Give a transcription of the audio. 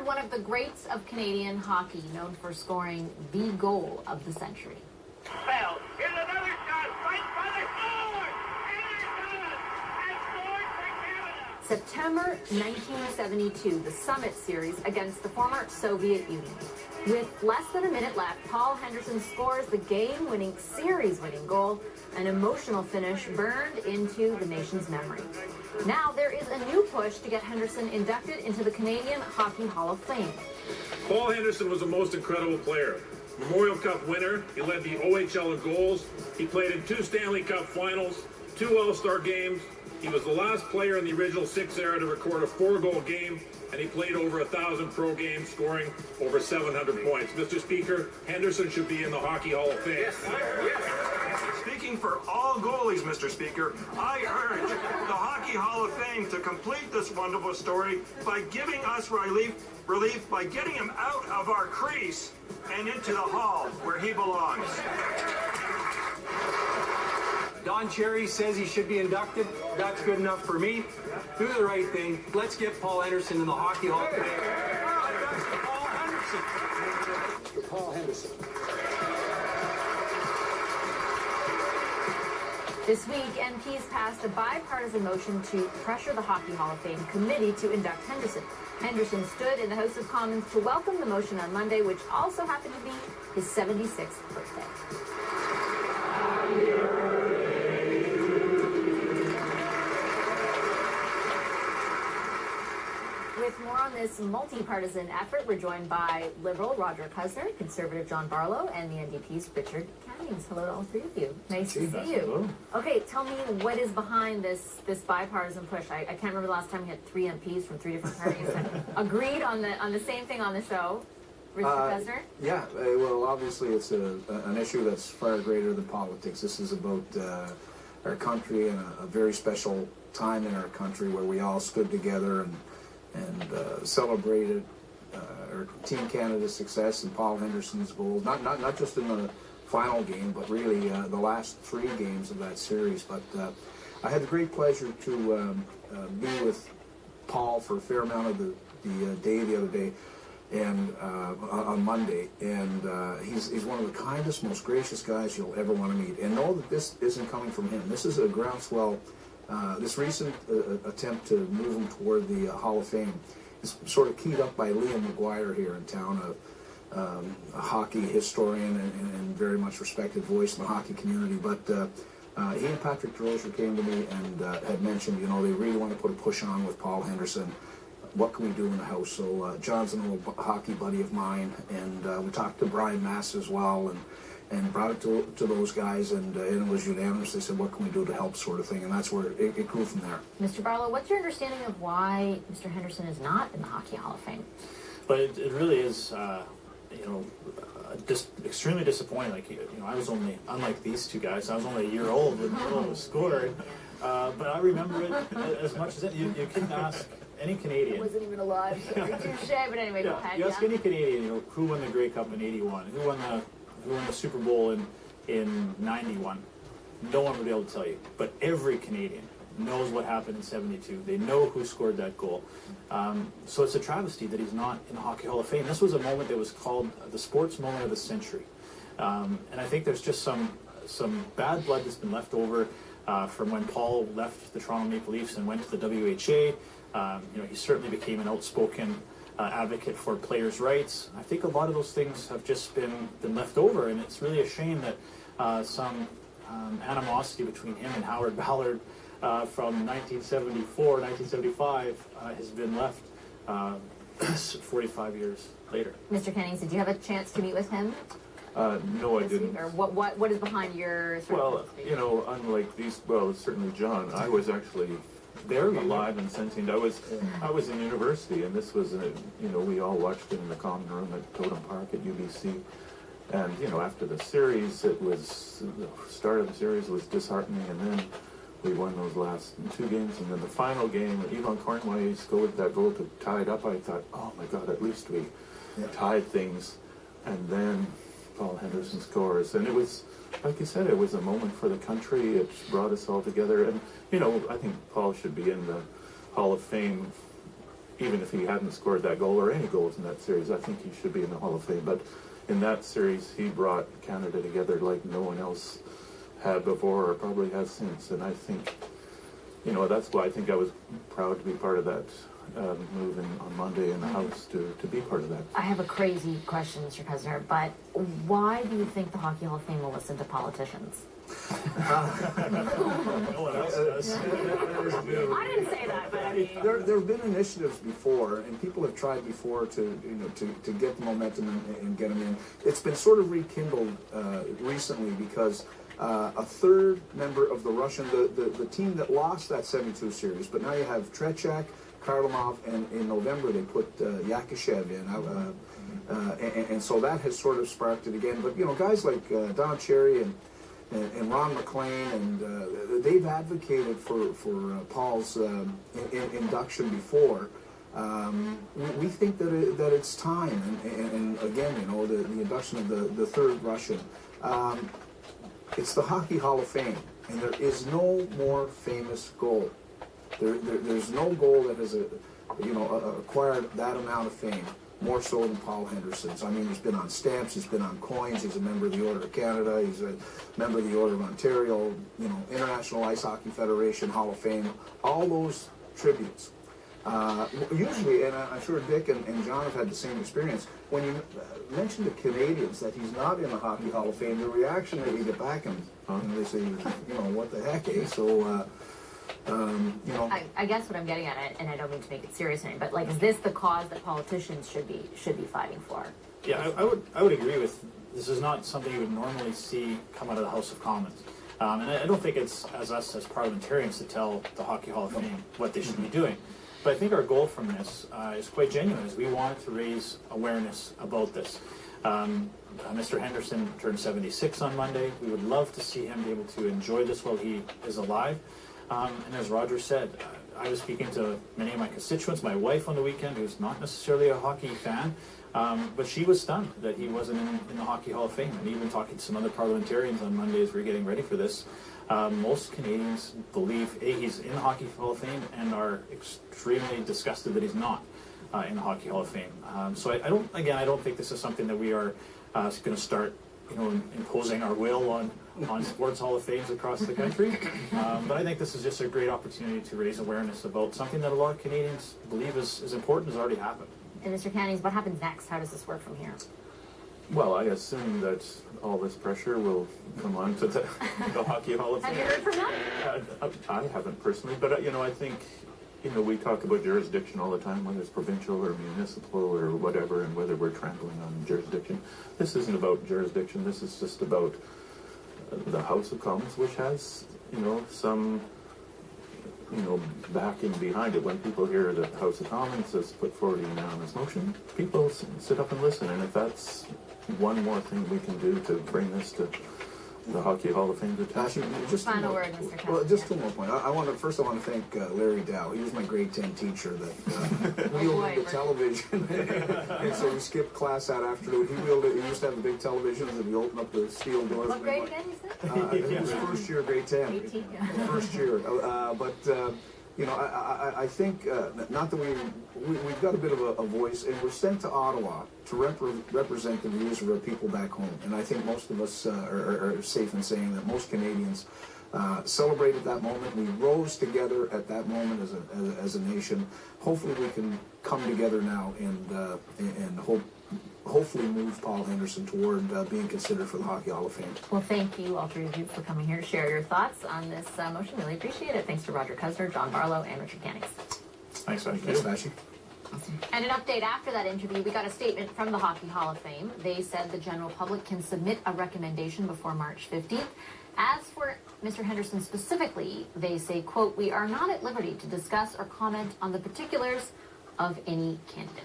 honored one of the greats of Canadian hockey, known for scoring the goal of the century. Well, here's another shot. Right by the score! Henderson has scored for Canada! September 1972, the Summit Series against the former Soviet Union. With less than a minute left, Paul Henderson scores the game-winning, series-winning goal. An emotional finish burned into the nation's memory. Now there is a new push to get Henderson inducted into the Canadian Hockey Hall of Fame. Paul Henderson was a most incredible player. Memorial Cup winner, he led the OHL in goals, he played in 2 Stanley Cup finals, 2 All-Star games, he was the last player in the original 6 era to record a 4-goal game, and he played over 1,000 pro games, scoring over 700 points. Mr. Speaker, Henderson should be in the Hockey Hall of Fame. Yes, yes. Speaking for all goalies, Mr. Speaker, I urge the Hockey Hall of Fame to complete this wonderful story by giving us relief by getting him out of our crease and into the hall where he belongs. Don Cherry says he should be inducted. That's good enough for me. Do the right thing. Let's get Paul Henderson in the Hockey Hall today. Paul Henderson. For Paul Henderson. This week, MPs passed a bipartisan motion to pressure the Hockey Hall of Fame committee to induct Henderson. Henderson stood in the House of Commons to welcome the motion on Monday, which also happened to be his 76th birthday. With more on this multi-partisan effort, we're joined by Liberal Rodger Cuzner, Conservative John Barlow, and the NDP's Richard Cannings. Hello to all three of you. Nice to see you. Hello. Okay, tell me what is behind this bipartisan push. I can't remember the last time we had 3 MPs from 3 different parties that agreed on the same thing on the show. Richard Cuzner? Yeah, well, obviously it's an issue that's far greater than politics. This is about our country and a very special time in our country where we all stood together and celebrated our Team Canada's success and Paul Henderson's goals. Not just in the final game, but really the last 3 games of that series. But I had the great pleasure to be with Paul for a fair amount of the day the other day, and on Monday. And he's one of the kindest, most gracious guys you'll ever want to meet. And know that this isn't coming from him. This is a groundswell. This recent attempt to move him toward the Hall of Fame is sort of keyed up by Liam McGuire here in town, a hockey historian and very much respected voice in the hockey community. But he and Patrick Rodger came to me and had mentioned, you know, they really want to put a push on with Paul Henderson. What can we do in the House? So John's an old hockey buddy of mine, and we talked to Brian Mass as well, and brought it to those guys, and it was unanimous. They said, what can we do to help, sort of thing, and that's where it grew from there. Mr. Barlow, what's your understanding of why Mr. Henderson is not in the Hockey Hall of Fame? But it really is, just extremely disappointing. Like, I was only, unlike these 2 guys, I was only a year old when the goal was scored. But I remember it as much as you couldn't ask any Canadian. I wasn't even alive. Touche, but anyway, go ahead. You ask any Canadian, who won the Grey Cup in '81, who won the Super Bowl in '91. No one would be able to tell you. But every Canadian knows what happened in '72. They know who scored that goal. So it's a travesty that he's not in the Hockey Hall of Fame. This was a moment that was called the sports moment of the century. And I think there's just some bad blood that's been left over from when Paul left the Toronto Maple Leafs and went to the WHA. He certainly became an outspoken advocate for players' rights. I think a lot of those things have just been left over, and it's really a shame that some animosity between him and Howard Ballard from 1974, 1975 has been left 45 years later. Mr. Cannings, did you have a chance to meet with him? No, I didn't. Or what is behind your unlike these, certainly John, I was actually there alive and sentient. I was in university, and this was we all watched it in the common room at Totem Park at UBC. And after the series, the start of the series was disheartening, and then we won those last 2 games, and then the final game, Yvonne Cornway scored that goal to tie it up. I thought, oh my God, at least we tied things. And then Paul Henderson scores, and it was, like you said, it was a moment for the country. It brought us all together, and I think Paul should be in the Hall of Fame, even if he hadn't scored that goal or any goals in that series, I think he should be in the Hall of Fame. But in that series, he brought Canada together like no one else had before or probably has since. And I think, you know, that's why I think I was proud to be part of that move on Monday in the House to be part of that. I have a crazy question, Mr. Cuzner, but why do you think the Hockey Hall of Fame will listen to politicians? No one else does. I didn't say that, but I mean... There have been initiatives before, and people have tried before to get the momentum and get them in. It's been sort of rekindled recently because a third member of the Russian, the team that lost that 72 series, but now you have Tretiak, Karlamov, and in November they put Yakushev in, and so that has sort of sparked it again. But you know, guys like Don Cherry and Ron McLean, and they've advocated for Paul's induction before. We think that it's time, and again, you know, the induction of the third Russian. It's the Hockey Hall of Fame, and there is no more famous goal. There's no goal that has acquired that amount of fame, more so than Paul Henderson's. I mean, he's been on stamps, he's been on coins, he's a member of the Order of Canada, he's a member of the Order of Ontario, you know, International Ice Hockey Federation, Hall of Fame, all those tributes. Usually, and I'm sure Dick and John have had the same experience, when you mention to Canadians that he's not in the Hockey Hall of Fame, the reaction that you get back and they say, you know, what the heck, eh? So, you know, I guess what I'm getting at it, and I don't mean to make it serious or anything, but like, is this the cause that politicians should be fighting for? Yeah, I would agree with. This is not something you would normally see come out of the House of Commons, and I don't think it's as us as parliamentarians to tell the Hockey Hall of Fame what they should be doing. But I think our goal from this is quite genuine. Is we want to raise awareness about this. Mr. Henderson turned 76 on Monday. We would love to see him be able to enjoy this while he is alive. And as Rodger said, I was speaking to many of my constituents, my wife on the weekend, who's not necessarily a hockey fan, but she was stunned that he wasn't in the Hockey Hall of Fame. And even talking to some other parliamentarians on Monday as we were getting ready for this, most Canadians believe, A, he's in the Hockey Hall of Fame, and are extremely disgusted that he's not in the Hockey Hall of Fame. So I don't think this is something that we are going to start, you know, imposing our will on sports Hall of Fames across the country. But I think this is just a great opportunity to raise awareness about something that a lot of Canadians believe is important, has already happened. And Mr. Cannings, what happens next? How does this work from here? Well, I assume that all this pressure will come on to the Hockey Hall of Fame. Have you heard from them? I haven't personally, but you know, I think, you know, we talk about jurisdiction all the time, whether it's provincial or municipal or whatever, and whether we're trampling on jurisdiction. This isn't about jurisdiction. This is just about the House of Commons, which has, you know, some, you know, backing behind it. When people hear that the House of Commons has put forward a unanimous motion, people sit up and listen. And if that's one more thing we can do to bring this to the Hockey Hall of Fame's attention. Just Final word, Mr. Cannings. Well, just two more points. I want to thank Larry Dow. He was my grade 10 teacher that wheeled the television, and so we skipped class that afternoon. He wheeled it. He used to have the big televisions, and we opened up the steel doors. What grade again, you said? It was first year, grade 10. 18, First year. You know, I think, not that we've got a bit of a voice, and we're sent to Ottawa to represent the views of our people back home. And I think most of us are safe in saying that most Canadians celebrated that moment. We rose together at that moment as a nation. Hopefully we can come together now and hopefully move Paul Henderson toward being considered for the Hockey Hall of Fame. Well, thank you, all three of you, for coming here to share your thoughts on this motion. Really appreciate it. Thanks to Rodger Cuzner, John Barlow, and Richard Cannings. Thanks, Vashy. Thanks, Vashy. And an update after that interview, we got a statement from the Hockey Hall of Fame. They said the general public can submit a recommendation before March 15th. As for Mr. Henderson specifically, they say, quote, "We are not at liberty to discuss or comment on the particulars of any candidate."